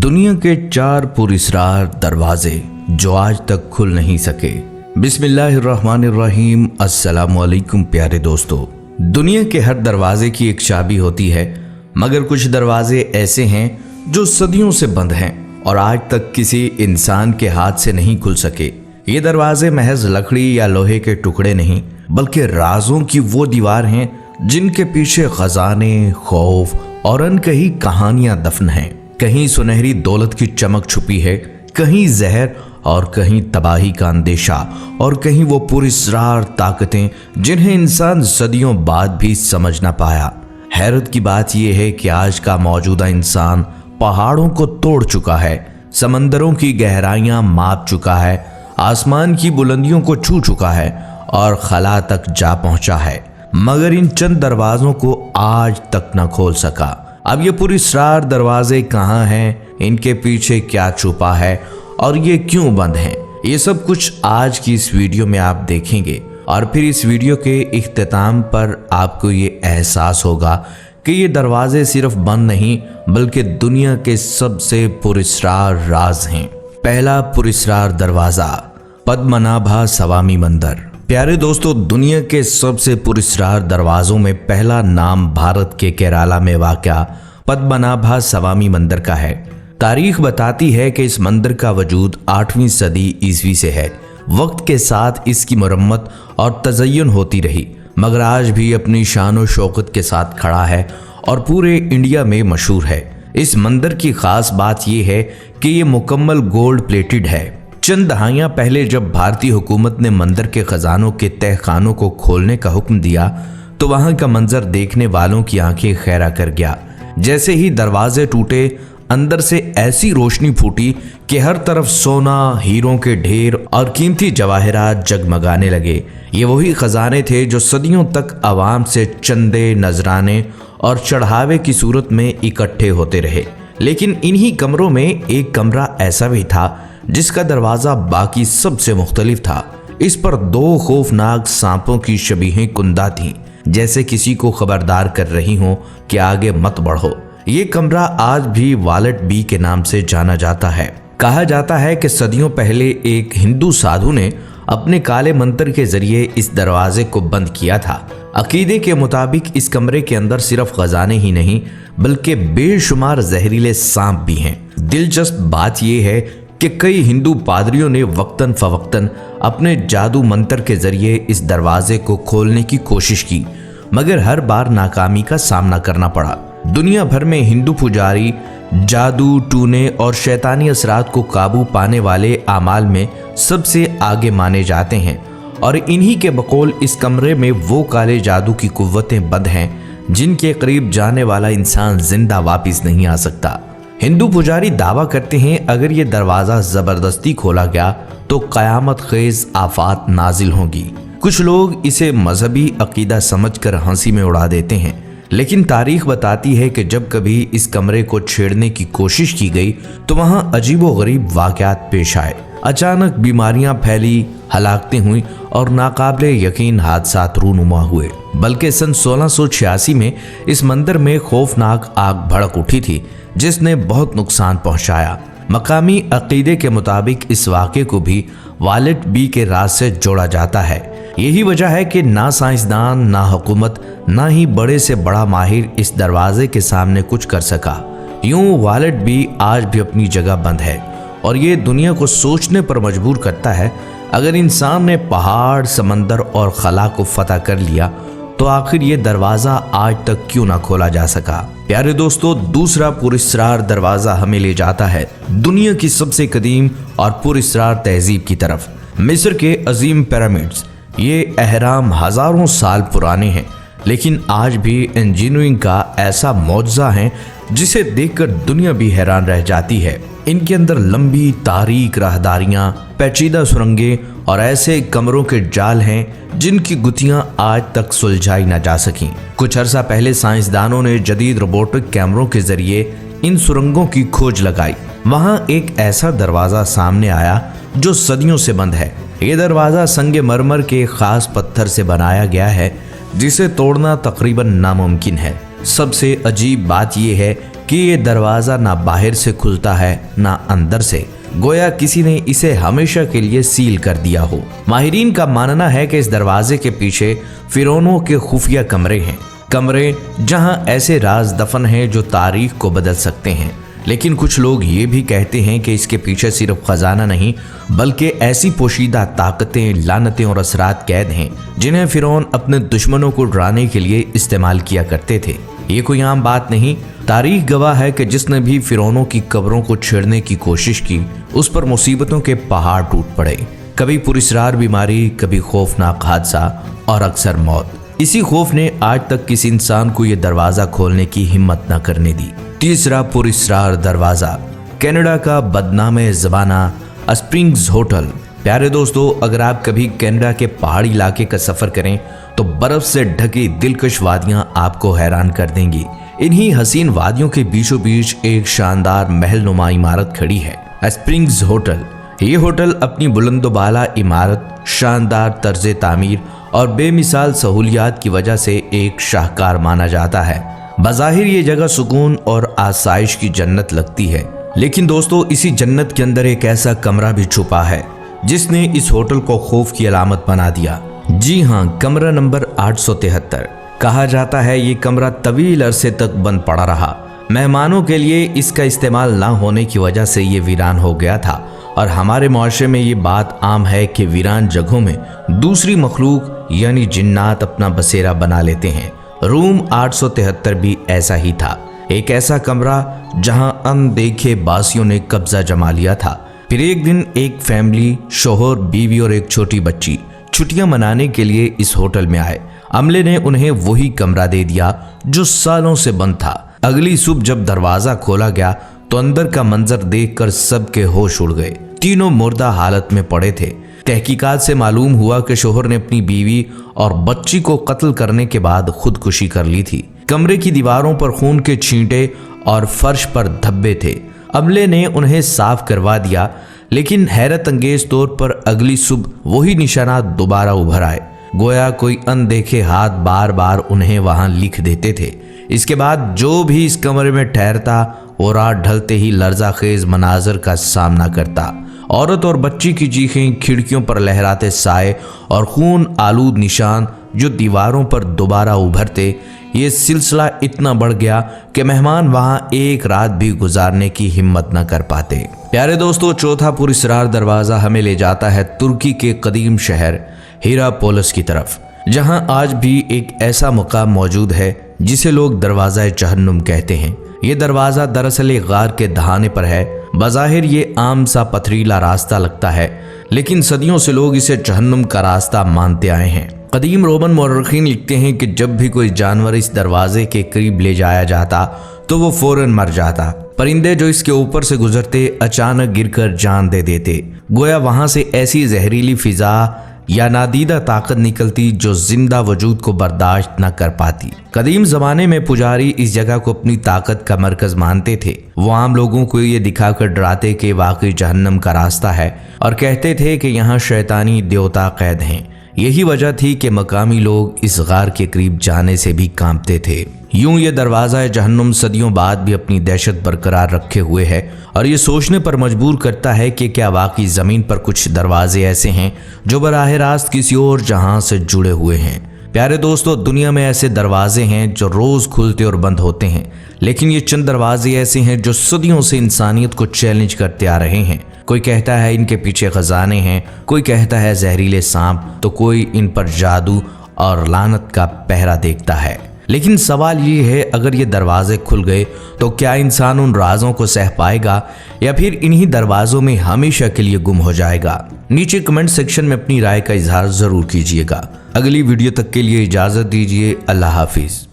दुनिया के 4 पुरस्कार दरवाजे जो आज तक खुल नहीं सके। बिस्मिल्लाहिर्रहमानिर्रहीम। अस्सलामुअलैकुम प्यारे दोस्तों। दुनिया के हर दरवाजे की एक चाबी होती है, मगर कुछ दरवाजे ऐसे हैं जो सदियों से बंद हैं और आज तक किसी इंसान के हाथ से नहीं खुल सके। ये दरवाजे महज लकड़ी या लोहे के टुकड़े नहीं, बल्कि राजों की वो दीवार हैं जिनके पीछे खजाने, खौफ और अनकही कहानियां दफन हैं। कहीं सुनहरी दौलत की चमक छुपी है, कहीं जहर और कहीं तबाही का अंदेशा, और कहीं वो पुरस्कार ताकतें जिन्हें इंसान सदियों बाद भी समझ ना पाया। हैरत की बात यह है कि आज का मौजूदा इंसान पहाड़ों को तोड़ चुका है, समंदरों की गहराइयां माप चुका है, आसमान की बुलंदियों को छू चुका है और खला तक जा पहुंचा है, मगर इन चंद दरवाजों को आज तक न खोल सका। अब ये पुरस्कार दरवाजे कहाँ हैं, इनके पीछे क्या छुपा है और ये क्यों बंद हैं, ये सब कुछ आज की इस वीडियो में आप देखेंगे। और फिर इस वीडियो के इख्तिताम पर आपको ये एहसास होगा कि ये दरवाजे सिर्फ बंद नहीं, बल्कि दुनिया के सबसे पुरस्कार राज हैं। पहला पुरस्कार दरवाजा, पद्मनाभा स्वामी मंदिर। प्यारे दोस्तों, दुनिया के सबसे पुरस्कार दरवाजों में पहला नाम भारत के केरला में वाक़या पद्मनाभा स्वामी मंदिर का है। तारीख बताती है कि इस मंदिर का वजूद 8वीं सदी ईस्वी से है। वक्त के साथ इसकी मरम्मत और तज़य्युन होती रही, मगर आज भी अपनी शान और शौकत के साथ खड़ा है और पूरे इंडिया में मशहूर है। इस मंदिर की खास बात यह है कि ये मुकम्मल गोल्ड प्लेटेड है। चंद दहाइयां पहले जब भारतीय हुकूमत ने मंदिर के खजानों के तहखानों को खोलने का हुक्म दिया, तो वहां का मंजर देखने वालों की आंखें खैरा कर गया। जैसे ही दरवाजे टूटे, अंदर से ऐसी रोशनी फूटी कि हर तरफ सोना, हीरों के ढेर और कीमती जवाहरात जगमगाने लगे। ये वही खजाने थे जो सदियों तक आवाम से चंदे, नजराने और चढ़ावे की सूरत में इकट्ठे होते रहे। लेकिन इन्हीं कमरों में एक कमरा ऐसा भी था जिसका दरवाजा बाकी सबसे मुख्तलिफ था। इस पर 2 खौफनाक सांपों की शबीहें कुंदा थीं, जैसे किसी को खबरदार कर रही हों कि आगे मत बढ़ो। ये कमरा आज भी वालेट बी के नाम से जाना जाता है। कहा जाता है कि सदियों पहले एक हिंदू साधु ने अपने काले मंत्र के जरिए इस दरवाजे को बंद किया था। अकीदे के मुताबिक इस कमरे के अंदर सिर्फ खजाने ही नहीं, बल्कि बेशुमार जहरीले सांप भी हैं। दिलचस्प बात यह है कि कई हिंदू पादरियों ने वक्तन फवक्तन अपने जादू मंत्र के जरिए इस दरवाजे को खोलने की कोशिश की, मगर हर बार नाकामी का सामना करना पड़ा। दुनिया भर में हिंदू पुजारी जादू, टूने और शैतानी असरात को काबू पाने वाले आमाल में सबसे आगे माने जाते हैं, और इन्हीं के बकौल इस कमरे में वो काले जादू की कुव्वतें बंद हैं जिनके करीब जाने वाला इंसान जिंदा वापस नहीं आ सकता। हिंदू पुजारी दावा करते हैं अगर ये दरवाजा जबरदस्ती खोला गया तो कयामत खेज आफात नाजिल होगी। कुछ लोग इसे मजहबी अकीदा समझकर हंसी में उड़ा देते हैं, लेकिन तारीख बताती है कि जब कभी इस कमरे को छेड़ने की कोशिश की गई तो वहां अजीबोगरीब वाकयात पेश आए। अचानक बीमारियां फैली, हलाकतें हुई और नाकाबिले यकीन हादसात रूनुमा हुए। बल्कि सन 1686 में इस मंदिर में खौफनाक आग भड़क उठी थी जिसने बहुत नुकसान पहुंचाया। मकामी अकीदे के मुताबिक इस वाक़े को भी वालेट बी के राज से जोड़ा जाता है। यही वजह है कि ना साइंसदान, ना हुकूमत, ना ही बड़े से बड़ा माहिर इस दरवाजे के सामने कुछ कर सका। यूं वालेट बी आज भी अपनी जगह बंद है, और ये दुनिया को सोचने पर मजबूर करता है, अगर इंसान ने पहाड़, समंदर और खला को फतह कर लिया तो आखिर ये दरवाजा आज तक क्यों ना खोला जा सका। प्यारे दोस्तों, दूसरा पुरस्कार दरवाजा हमें ले जाता है दुनिया की सबसे कदीम और पुरस्कार तहजीब की तरफ, मिस्र के अजीम पिरामिड्स। ये अहराम हजारों साल पुराने हैं, लेकिन आज भी इंजीनियरिंग का ऐसा मौजज़ा है जिसे देखकर दुनिया भी हैरान रह जाती है। इनके अंदर लंबी तारीक राहदारियां, पेचीदा सुरंगें और ऐसे कमरों के जाल हैं जिनकी गुत्थियां आज तक सुलझाई न जा सकीं। कुछ अरसा पहले साइंसदानों ने जदीद रोबोटिक कैमरों के जरिए इन सुरंगों की खोज लगाई। वहां एक ऐसा दरवाजा सामने आया जो सदियों से बंद है। ये दरवाजा संगे मरमर के खास पत्थर से बनाया गया है जिसे तोड़ना तकरीबन नामुमकिन है। सबसे अजीब बात यह है कि ये दरवाजा ना बाहर से खुलता है ना अंदर से, गोया किसी ने इसे हमेशा के लिए सील कर दिया हो। माहिरीन का मानना है कि इस दरवाजे के पीछे फिरौनों के खुफिया कमरे हैं, कमरे जहां ऐसे राज दफन हैं जो तारीख को बदल सकते हैं। लेकिन कुछ लोग ये भी कहते हैं कि इसके पीछे सिर्फ खजाना नहीं बल्कि ऐसी पोशीदा ताकतें, लानतें और असरात कैद हैं जिन्हें फिरौन अपने दुश्मनों को डराने के लिए इस्तेमाल किया करते थे। ये कोई आम बात नहीं, तारीख गवाह है कि जिसने भी फिरौनों की कब्रों को छेड़ने की कोशिश की उस पर मुसीबतों के पहाड़ टूट पड़े। कभी पुरस्रार बीमारी, कभी खौफनाक हादसा और अक्सर मौत। इसी खौफ ने आज तक किसी इंसान को यह दरवाजा खोलने की हिम्मत न करने दी। तीसरा पुरस्रार दरवाजा, कनाडा का बदनामे ज़माना स्प्रिंग्स होटल। प्यारे दोस्तों, अगर आप कभी कनाडा के पहाड़ी इलाके का सफर करें तो बर्फ से ढकी दिलकश वादियां आपको हैरान कर देंगी। इन्हीं हसीन वादियों के बीचों बीच एक शानदार महलनुमा इमारत खड़ी है, स्प्रिंग्स होटल। ये होटल अपनी बुलंदोबाला इमारत, शानदार तर्ज तामीर और बेमिसाल सहूलियात की वजह से एक शाहकार माना जाता है। बज़ाहिर ये जगह सुकून और आसाइश की जन्नत लगती है, लेकिन दोस्तों इसी जन्नत के अंदर एक ऐसा कमरा भी छुपा है जिसने इस होटल को खौफ की अलामत बना दिया। जी हाँ, कमरा नंबर 873। कहा जाता है ये कमरा तवील अरसे तक बंद पड़ा रहा। मेहमानों के लिए इसका इस्तेमाल ना होने की वजह से ये वीरान हो गया था और हमारे मुआशरे में ये बात आम है कि वीरान जगहों में दूसरी मखलूक यानी जिन्नात अपना बसेरा बना लेते हैं। रूम 873 भी ऐसा ही था, एक ऐसा कमरा जहां अनदेखे बासियों ने कब्जा जमा लिया था। फिर एक दिन एक फैमिली, शोहर, बीवी और एक छोटी बच्ची छुट्टियां मनाने के लिए इस होटल में आए। अमले ने उन्हें वही कमरा दे दिया जो सालों से बंद था। अगली सुबह जब दरवाजा खोला गया तो अंदर का मंजर देखकर सबके होश उड़ गए। तीनों मुर्दा हालत में पड़े थे। तहकीकात से मालूम हुआ कि शोहर ने अपनी बीवी और बच्ची को कत्ल करने के बाद खुदकुशी कर ली थी। कमरे की दीवारों पर खून के छींटे और फर्श पर धब्बे थे। अमले ने उन्हें साफ करवा दिया, लेकिन हैरत अंगेज तौर पर अगली सुबह वही निशानात दोबारा उभर आए, गोया कोई अनदेखे हाथ बार बार उन्हें वहां लिख देते थे। इसके बाद जो भी इस कमरे में ठहरता वो रात ढलते ही लर्जाखेज मनाजर का सामना करता। औरत और बच्ची की चीखें, खिड़कियों पर लहराते साए और खून आलूद निशान जो दीवारों पर दोबारा उभरते, ये सिलसिला इतना बढ़ गया कि मेहमान वहां एक रात भी गुजारने की हिम्मत न कर पाते। प्यारे दोस्तों, चौथा पुरस्रार दरवाजा हमें ले जाता है तुर्की के कदीम शहर हिरापोलिस की तरफ, जहां आज भी एक ऐसा मुकाम मौजूद है जिसे लोग दरवाजा जहन्नुम कहते हैं। ये दरवाजा दरअसल एक गार के दहाने पर है। बज़ाहिर ये आम सा पथरीला रास्ता लगता है, लेकिन सदियों से लोग इसे जहन्नुम का रास्ता मानते आए हैं। कदीम रोमन मौर्रखीन लिखते हैं कि जब भी कोई जानवर इस दरवाजे के करीब ले जाया जाता तो वो फौरन मर जाता। परिंदे जो इसके ऊपर से गुजरते अचानक गिरकर जान दे देते, गोया वहां से ऐसी जहरीली फिजा या नादीदा ताकत निकलती जो जिंदा वजूद को बर्दाश्त न कर पाती। कदीम जमाने में पुजारी इस जगह को अपनी ताकत का मरकज मानते थे। वो आम लोगों को ये दिखाकर डराते कि वाकई जहन्नम का रास्ता है और कहते थे कि यहाँ शैतानी देवता कैद हैं। यही वजह थी कि मकामी लोग इस गार के करीब जाने से भी कांपते थे। यूं ये दरवाजा जहन्नुम सदियों बाद भी अपनी दहशत बरकरार रखे हुए है और ये सोचने पर मजबूर करता है कि क्या वाकई ज़मीन पर कुछ दरवाजे ऐसे हैं जो बराह रास्त किसी और जहां से जुड़े हुए हैं। प्यारे दोस्तों, दुनिया में ऐसे दरवाजे हैं जो रोज़ खुलते और बंद होते हैं, लेकिन ये चंद दरवाजे ऐसे हैं जो सदियों से इंसानियत को चैलेंज करते आ रहे हैं। कोई कहता है इनके पीछे खजाने हैं, कोई कहता है जहरीले सांप, तो कोई इन पर जादू और लानत का पहरा देखता है। लेकिन सवाल ये है, अगर ये दरवाजे खुल गए तो क्या इंसान उन राजों को सह पाएगा या फिर इन्हीं दरवाजों में हमेशा के लिए गुम हो जाएगा? नीचे कमेंट सेक्शन में अपनी राय का इजहार जरूर कीजिएगा। अगली वीडियो तक के लिए इजाजत दीजिए। अल्लाह हाफिज।